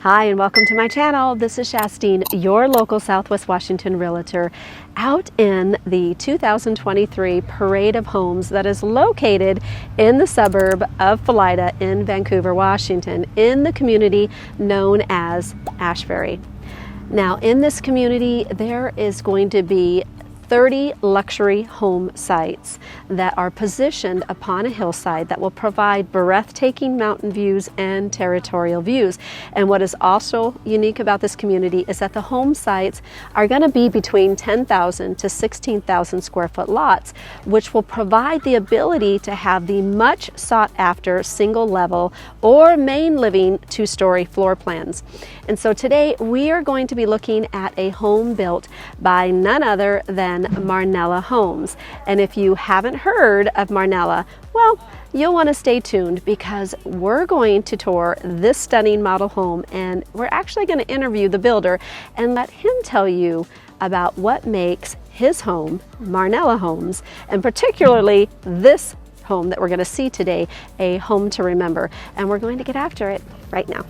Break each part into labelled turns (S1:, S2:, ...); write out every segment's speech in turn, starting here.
S1: Hi and welcome to my channel. This is Shastine, your local Southwest Washington realtor, out in the 2023 Parade of Homes that is located in the suburb of Felida in Vancouver, Washington, in the community known as Ashbury. Now, in this community, there is going to be 30 luxury home sites that are positioned upon a hillside that will provide breathtaking mountain views and territorial views. And what is also unique about this community is that the home sites are going to be between 10,000 to 16,000 square foot lots, which will provide the ability to have the much sought after single level or main living two-story floor plans. And so today we are going to be looking at a home built by none other than Marnella Homes. And if you haven't heard of Marnella, well, you'll want to stay tuned because we're going to tour this stunning model home, and we're actually going to interview the builder and let him tell you about what makes his home, Marnella Homes, and particularly this home that we're going to see today, a home to remember. And we're going to get after it right now.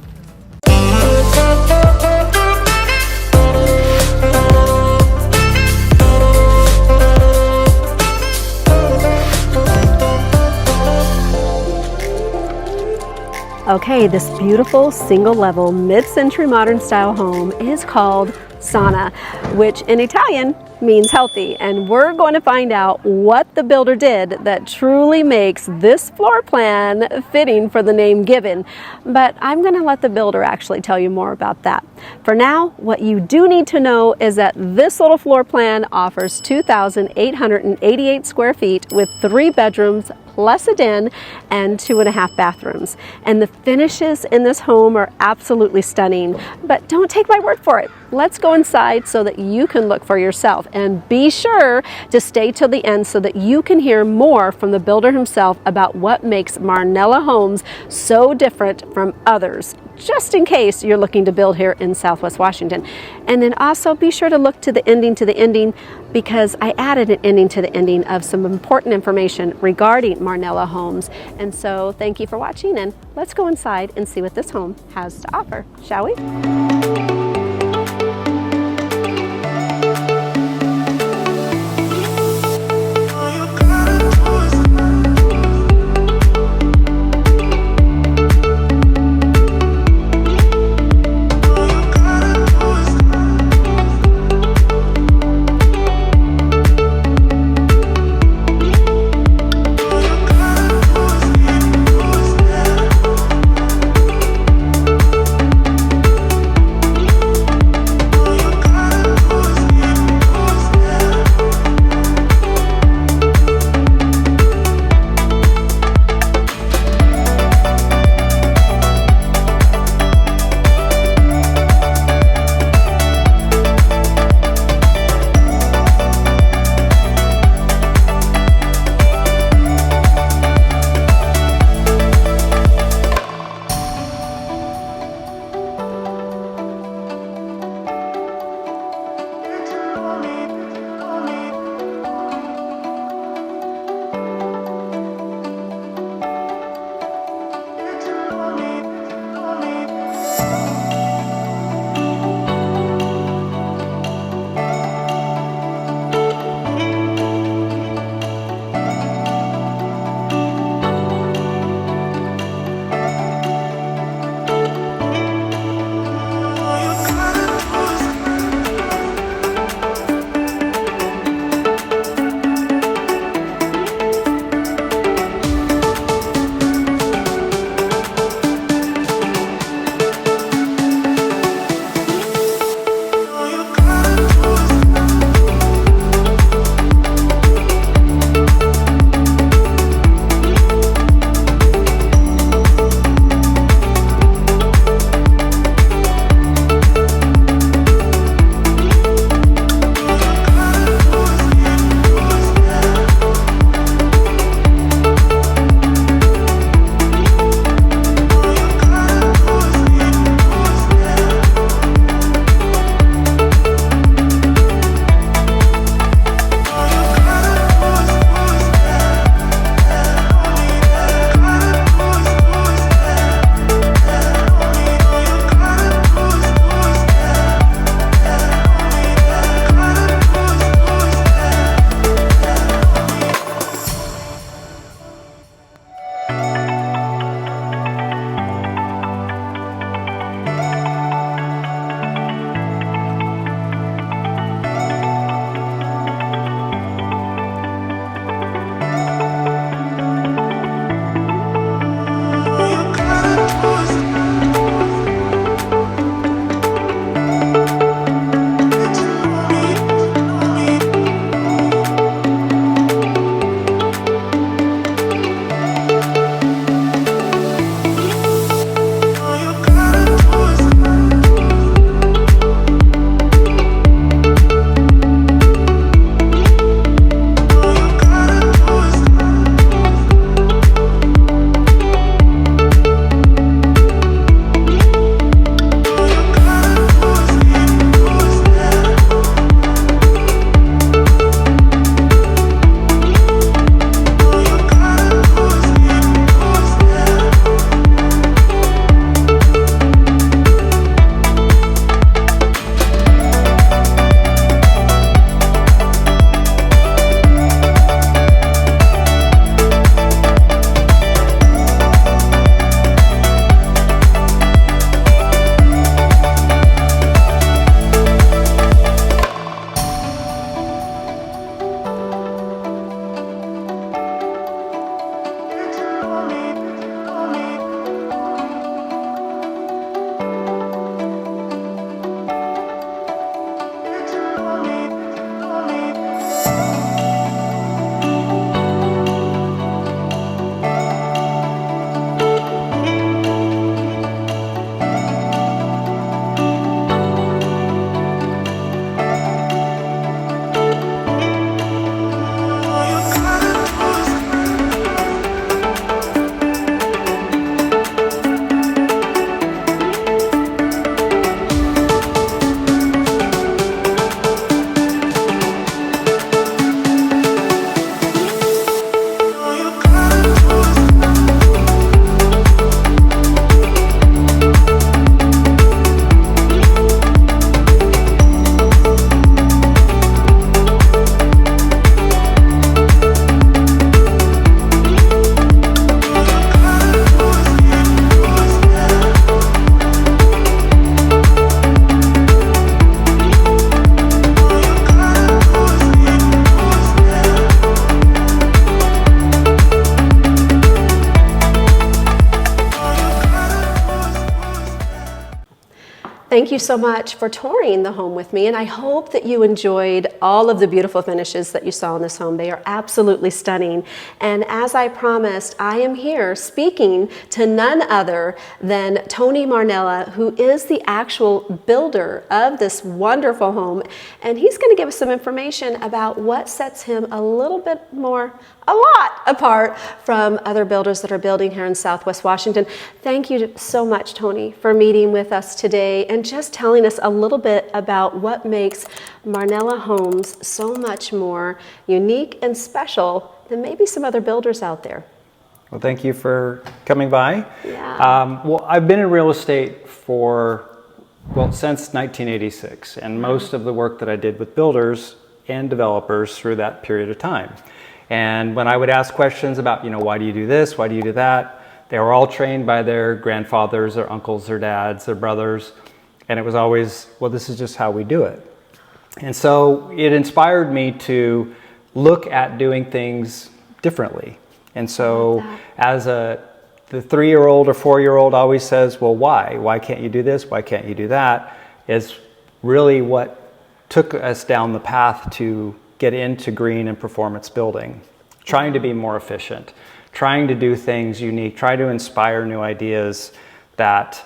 S1: Okay, this beautiful single-level mid-century modern style home is called Sana, which in Italian means healthy, and we're going to find out what the builder did that truly makes this floor plan fitting for the name given. But I'm going to let the builder actually tell you more about that. For now, what you do need to know is that this little floor plan offers 2,888 square feet with 3 bedrooms plus a den and 2.5 bathrooms. And the finishes in this home are absolutely stunning, but don't take my word for it. Let's go inside so that you can look for yourself, and be sure to stay till the end so that you can hear more from the builder himself about what makes Marnella Homes so different from others, just in case you're looking to build here in Southwest Washington. And then also be sure to look to the ending because I added an ending to the ending of some important information regarding Marnella Homes. And so thank you for watching, and let's go inside and see what this home has to offer, shall we? thank you so much for touring the home with me, and I hope that you enjoyed all of the beautiful finishes that you saw in this home. They are absolutely stunning. And as I promised, I am here speaking to none other than Tony Marnella, who is the actual builder of this wonderful home, and he's going to give us some information about what sets him a lot apart from other builders that are building here in Southwest Washington. Thank you so much, Tony, for meeting with us today and just telling us a little bit about what makes Marnella Homes so much more unique and special than maybe some other builders out there.
S2: Well, thank you for coming by.
S1: Yeah.
S2: Well, I've been in real estate since 1986, and most of the work that I did with builders and developers through that period of time. And when I would ask questions about, why do you do this? Why do you do that? They were all trained by their grandfathers, their uncles, their dads, their brothers. And it was always, well, this is just how we do it. And so it inspired me to look at doing things differently. And so as the 3-year-old or 4-year-old always says, well, why? Why can't you do this? Why can't you do that? Is really what took us down the path to get into green and performance building, trying to be more efficient, trying to do things unique, try to inspire new ideas that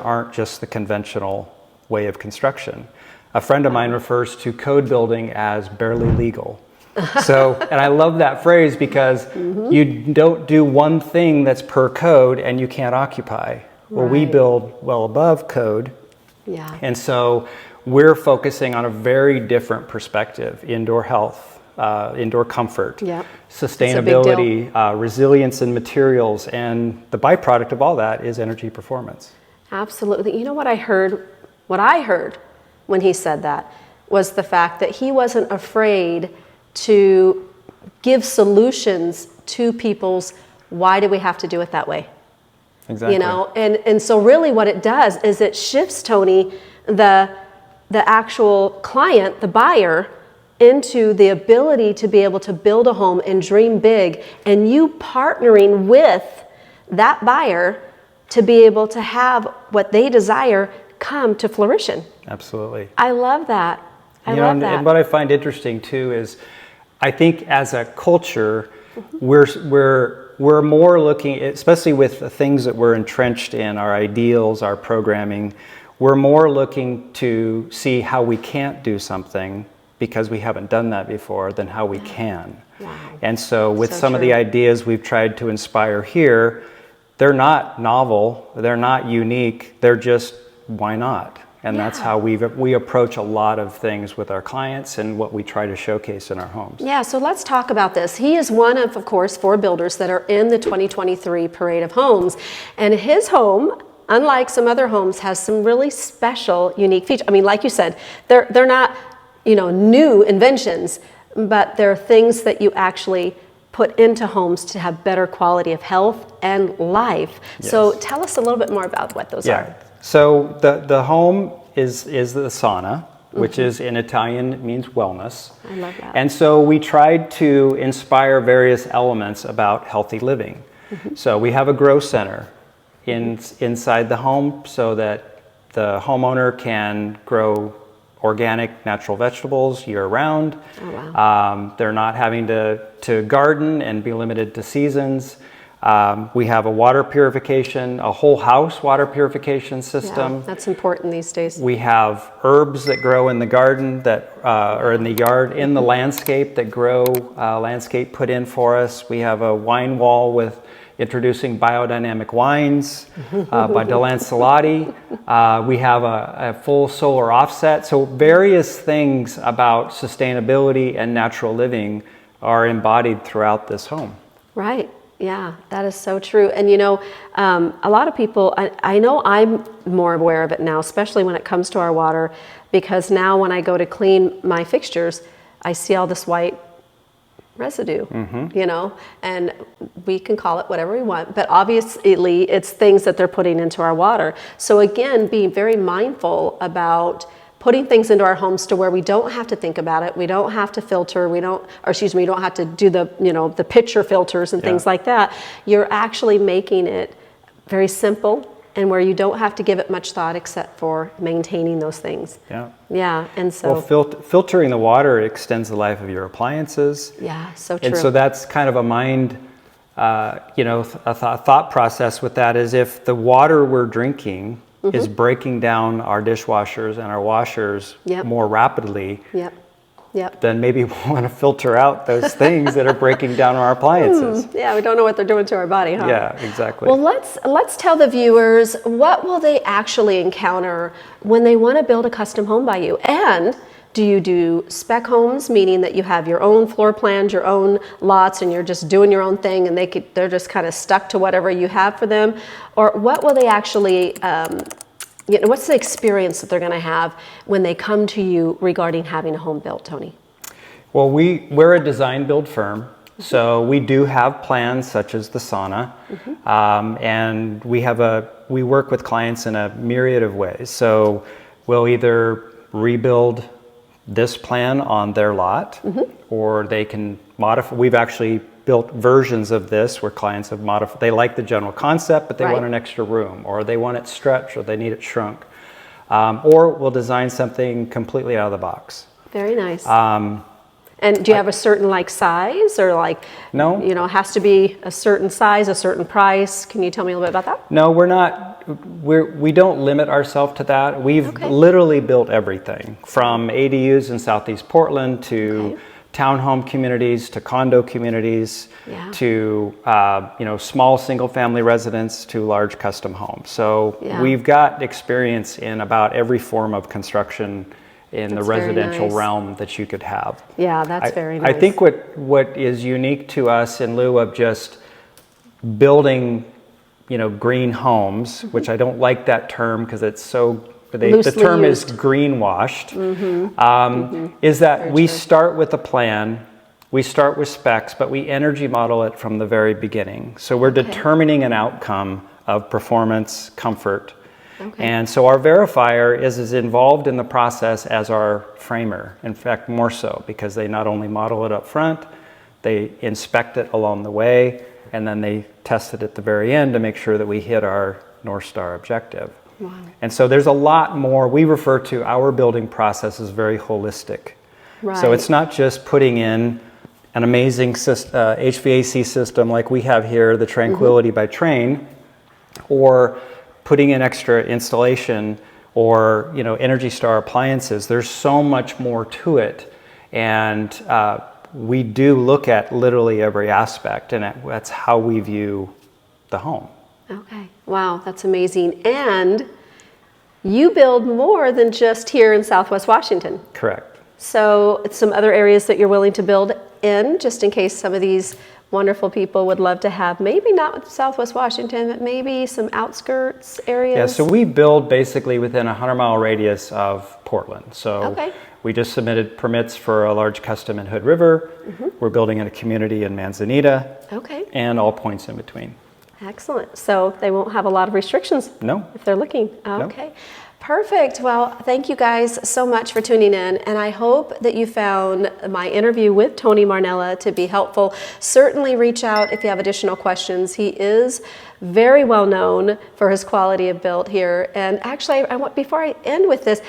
S2: aren't just the conventional way of construction. A friend of mine refers to code building as barely legal. And I love that phrase because you don't do one thing that's per code and you can't occupy. Well, we build well above code.
S1: Yeah.
S2: And so we're focusing on a very different perspective: indoor health, indoor comfort, sustainability, resilience in materials, and the byproduct of all that is energy performance.
S1: Absolutely. You know what I heard when he said that was the fact that he wasn't afraid to give solutions to people's why do we have to do it that way?
S2: Exactly.
S1: And so really what it does is it shifts, Tony, the actual client, the buyer, into the ability to be able to build a home and dream big, and you partnering with that buyer to be able to have what they desire come to fruition.
S2: Absolutely.
S1: I love that. I love that.
S2: And what I find interesting too is I think as a culture, we're more looking, especially with the things that we're entrenched in, our ideals, our programming, we're more looking to see how we can't do something because we haven't done that before than how we can.
S1: Wow.
S2: And so with some of the ideas we've tried to inspire here, they're not novel, they're not unique, they're just, why not? And that's how we approach a lot of things with our clients and what we try to showcase in our homes.
S1: Yeah, so let's talk about this. He is one of course, 4 builders that are in the 2023 Parade of Homes. And his home, unlike some other homes, has some really special, unique features. I mean, like you said, they're not, new inventions, but they're things that you actually put into homes to have better quality of health and life. Yes. So tell us a little bit more about what those are.
S2: So the home is the sauna, which is in Italian means wellness.
S1: I love that.
S2: And so we tried to inspire various elements about healthy living. So we have a grow center inside the home so that the homeowner can grow organic natural vegetables year round.
S1: Oh, wow.
S2: They're not having to garden and be limited to seasons. We have a water purification, a whole house water purification system.
S1: Yeah, that's important these days.
S2: We have herbs that grow in the garden or in the yard, in the landscape that grow, landscape put in for us. We have a wine wall with introducing biodynamic wines by Delancellotti. We have a full solar offset. So various things about sustainability and natural living are embodied throughout this home.
S1: Right. Yeah, that is so true. And a lot of people, I know I'm more aware of it now, especially when it comes to our water, because now when I go to clean my fixtures, I see all this white residue, and we can call it whatever we want, but obviously it's things that they're putting into our water. So again, being very mindful about putting things into our homes to where we don't have to think about it. We don't have to filter. We don't have to do the pitcher filters and things like that. You're actually making it very simple and where you don't have to give it much thought except for maintaining those things.
S2: Yeah.
S1: Yeah, and so...
S2: Well, filtering the water extends the life of your appliances.
S1: Yeah, so true.
S2: And so that's kind of a mind, a thought process with that is if the water we're drinking is breaking down our dishwashers and our washers more rapidly, then maybe we want to filter out those things that are breaking down our appliances.
S1: Yeah, we don't know what they're doing to our body, huh?
S2: Yeah, exactly.
S1: Well, let's tell the viewers, what will they actually encounter when they want to build a custom home by you? And do you do spec homes, meaning that you have your own floor plans, your own lots, and you're just doing your own thing, and they're just kind of stuck to whatever you have for them? Or what will they actually, what's the experience that they're going to have when they come to you regarding having a home built, Tony?
S2: Well, we're a design build firm, so we do have plans such as the sauna, and we work with clients in a myriad of ways. So we'll either rebuild this plan on their lot, or they can modify. We've actually built versions of this where clients have modified. They like the general concept, but they want an extra room, or they want it stretched, or they need it shrunk. Or we'll design something completely out of the box.
S1: Very nice. And do you have a certain size, or
S2: no,
S1: it has to be a certain size, a certain price? Can you tell me a little bit about that?
S2: No, we're not. We don't limit ourselves to that. We've literally built everything from ADUs in Southeast Portland to townhome communities to condo communities to small single-family residence to large custom homes. So we've got experience in about every form of construction in the residential realm that you could have.
S1: Yeah, that's very nice.
S2: I think what is unique to us in lieu of just building, green homes, which I don't like that term because it's so, the term is greenwashed, is that we start with a plan, we start with specs, but we energy model it from the very beginning. So we're determining an outcome of performance, comfort. And so our verifier is as involved in the process as our framer. In fact, more so, because they not only model it up front, they inspect it along the way, and then they test it at the very end to make sure that we hit our North Star objective. Wow. And so there's a lot more. We refer to our building process as very holistic. Right. So it's not just putting in an amazing HVAC system like we have here, the Tranquility by Trane, or putting in extra installation or Energy Star appliances. There's so much more to it, and we do look at literally every aspect, and that's how we view the home.
S1: Okay, wow, that's amazing. And you build more than just here in Southwest Washington.
S2: Correct. So
S1: some other areas that you're willing to build in, just in case some of these wonderful people would love to have, maybe not Southwest Washington, but maybe some outskirts areas?
S2: Yeah, so we build basically within a 100-mile radius of Portland. So we just submitted permits for a large custom in Hood River. We're building in a community in Manzanita. And all points in between.
S1: Excellent. So they won't have a lot of restrictions if they're looking. Okay. No. Perfect. Well, thank you guys so much for tuning in, and I hope that you found my interview with Tony Marnella to be helpful. Certainly reach out if you have additional questions. He is very well known for his quality of build here. And actually, before I end with this,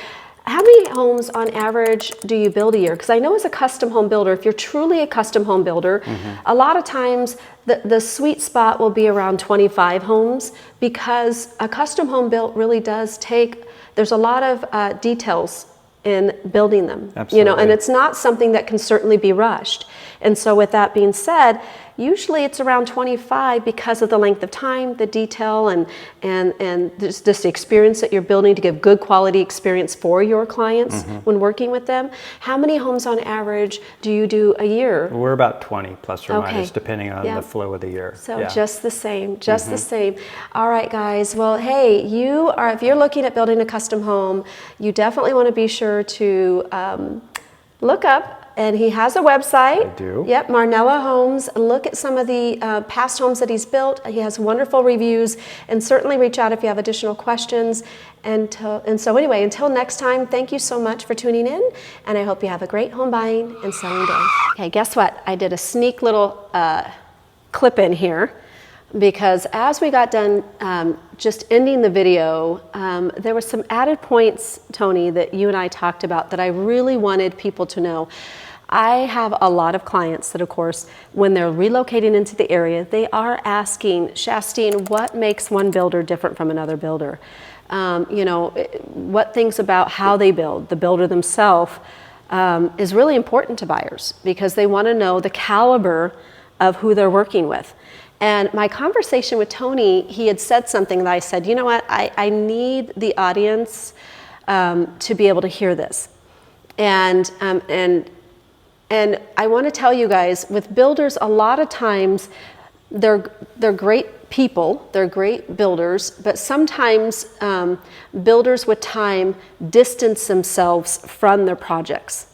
S1: how many homes on average do you build a year? Because I know as a custom home builder, if you're truly a custom home builder, a lot of times the sweet spot will be around 25 homes, because a custom home built really does take, there's a lot of details in building them.
S2: Absolutely.
S1: And it's not something that can certainly be rushed. And so with that being said, usually it's around 25 because of the length of time, the detail, and just the experience that you're building to give good quality experience for your clients when working with them. How many homes on average do you do a year?
S2: We're about 20 plus or minus, depending on the flow of the year.
S1: So just the same, the same. All right, guys. Well, hey, if you're looking at building a custom home, you definitely want to be sure to look up. And he has a website.
S2: I do.
S1: Yep, Marnella Homes. Look at some of the past homes that he's built. He has wonderful reviews, and certainly reach out if you have additional questions. And so anyway, until next time, thank you so much for tuning in, and I hope you have a great home buying and selling day. Okay, guess what? I did a sneak little clip in here. because as we got done just ending the video, there were some added points, Tony, that you and I talked about that I really wanted people to know. I have a lot of clients that, of course, when they're relocating into the area, they are asking, Shastine, what makes one builder different from another builder? You know, what things about how they build, the builder themselves, is really important to buyers because they want to know the caliber of who they're working with. And my conversation with Tony, he had said something that I said, you know what, I need the audience to be able to hear this. And I want to tell you guys, with builders, a lot of times they're great people, they're great builders, but sometimes builders with time distance themselves from their projects.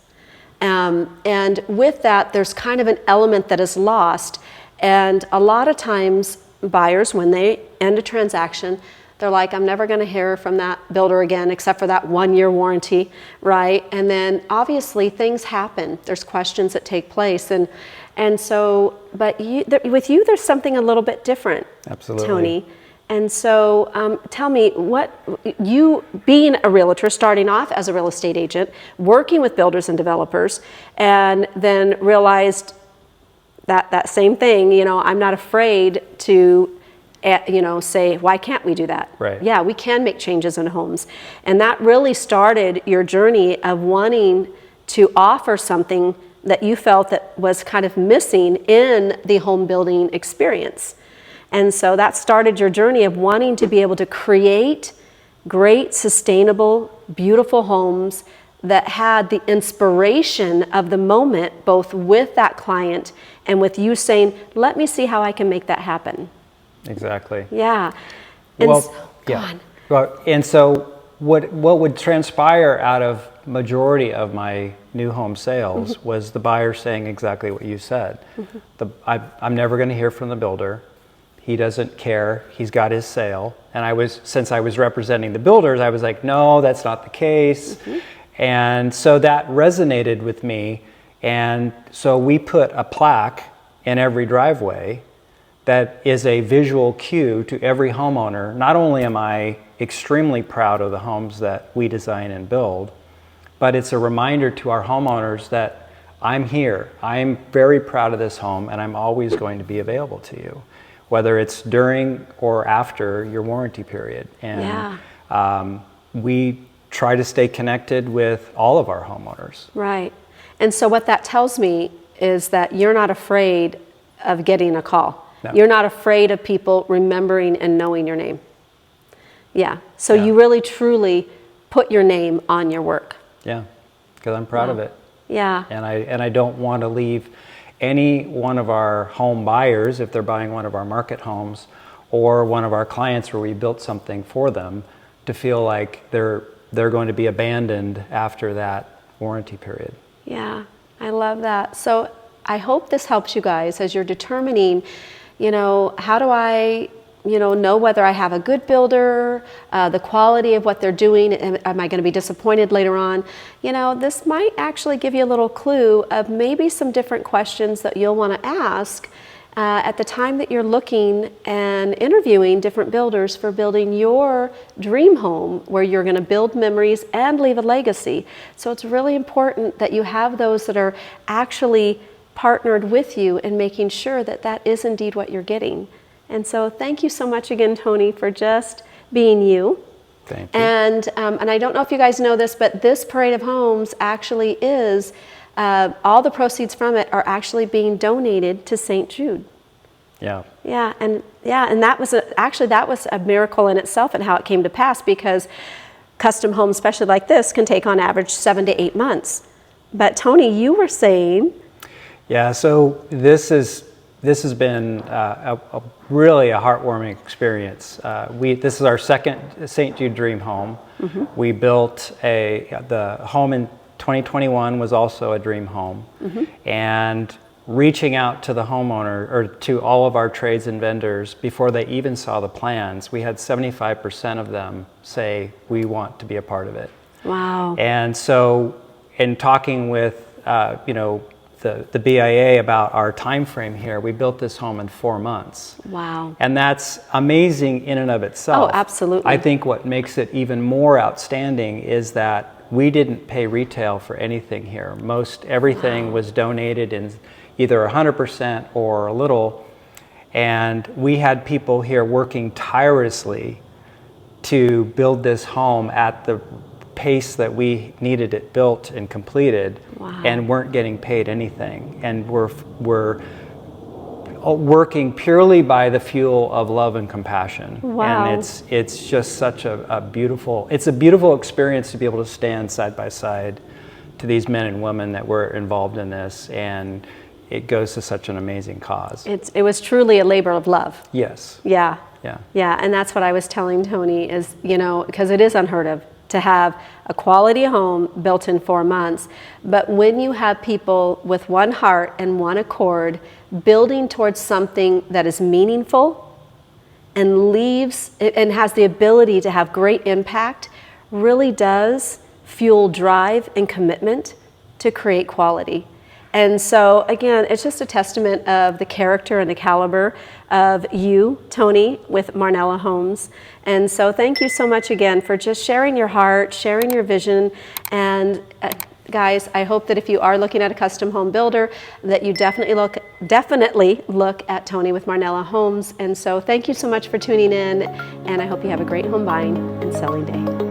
S1: And with that, there's kind of an element that is lost. And a lot of times buyers, when they end a transaction, they're like, I'm never going to hear from that builder again, except for that 1-year warranty, right? And then obviously things happen. There's questions that take place. And so, but with you, there's something a little bit different.
S2: Absolutely.
S1: Tony. And so tell me, what you, being a realtor, starting off as a real estate agent, working with builders and developers, and then realized that same thing, you know, I'm not afraid to, you know, say, why can't we do that?
S2: Right.
S1: Yeah, we can make changes in homes. And that really started your journey of wanting to offer something that you felt that was kind of missing in the home building experience. And so that started your journey of wanting to be able to create great, sustainable, beautiful homes that had the inspiration of the moment, both with that client and with you saying, let me see how I can make that happen.
S2: Exactly.
S1: Yeah. And
S2: well,
S1: so,
S2: yeah. Well, and so what would transpire out of majority of my new home sales mm-hmm. was the buyer saying exactly what you said. Mm-hmm. I'm never going to hear from the builder. He doesn't care. He's got his sale. And since I was representing the builders, I was like, no, that's not the case. Mm-hmm. And so that resonated with me. And so we put a plaque in every driveway that is a visual cue to every homeowner. Not only am I extremely proud of the homes that we design and build, but it's a reminder to our homeowners that I'm here. I'm very proud of this home and I'm always going to be available to you, whether it's during or after your warranty period. And we try to stay connected with all of our homeowners.
S1: Right. And so what that tells me is that you're not afraid of getting a call. No. You're not afraid of people remembering and knowing your name. Yeah. So you really truly put your name on your work.
S2: Yeah. Because I'm proud of it.
S1: Yeah.
S2: And I don't want to leave any one of our home buyers, if they're buying one of our market homes, or one of our clients where we built something for them, to feel like they're going to be abandoned after that warranty period.
S1: Yeah, I love that. So I hope this helps you guys as you're determining, you know, how do I, you know whether I have a good builder, the quality of what they're doing, am I going to be disappointed later on? You know, this might actually give you a little clue of maybe some different questions that you'll want to ask at the time that you're looking and interviewing different builders for building your dream home where you're going to build memories and leave a legacy. So it's really important that you have those that are actually partnered with you in making sure that that is indeed what you're getting. And so thank you so much again, Tony, for just being you.
S2: Thank you.
S1: And I don't know if you guys know this, but this Parade of Homes actually is all the proceeds from it are actually being donated to St. Jude.
S2: Yeah.
S1: Yeah, and that was a miracle in itself and how it came to pass, because custom homes, especially like this, can take on average 7 to 8 months. But Tony, you were saying.
S2: Yeah. So this has been really a heartwarming experience. This is our second St. Jude Dream home. Mm-hmm. We built the home in 2021 was also a dream home. Mm-hmm. And reaching out to the homeowner or to all of our trades and vendors before they even saw the plans, we had 75% of them say, we want to be a part of it.
S1: Wow.
S2: And so in talking with, the BIA about our time frame here. We built this home in 4 months.
S1: Wow.
S2: And that's amazing in and of itself.
S1: Oh, absolutely.
S2: I think what makes it even more outstanding is that we didn't pay retail for anything here. Everything was donated in either 100% or a little. And we had people here working tirelessly to build this home at the pace that we needed it built and completed.
S1: Wow.
S2: And weren't getting paid anything. And we're working purely by the fuel of love and compassion.
S1: Wow.
S2: And it's just such a beautiful experience to be able to stand side by side to these men and women that were involved in this, and it goes to such an amazing cause.
S1: It was truly a labor of love.
S2: Yes.
S1: Yeah.
S2: Yeah.
S1: Yeah, and that's what I was telling Tony is, because it is unheard of to have a quality home built in 4 months. But when you have people with one heart and one accord building towards something that is meaningful and has the ability to have great impact, really does fuel drive and commitment to create quality. And so, again, it's just a testament of the character and the caliber of you, Tony, with Marnella Homes. And so thank you so much again for just sharing your heart, sharing your vision. And guys, I hope that if you are looking at a custom home builder, that you definitely look at Tony with Marnella Homes. And so thank you so much for tuning in, and I hope you have a great home buying and selling day.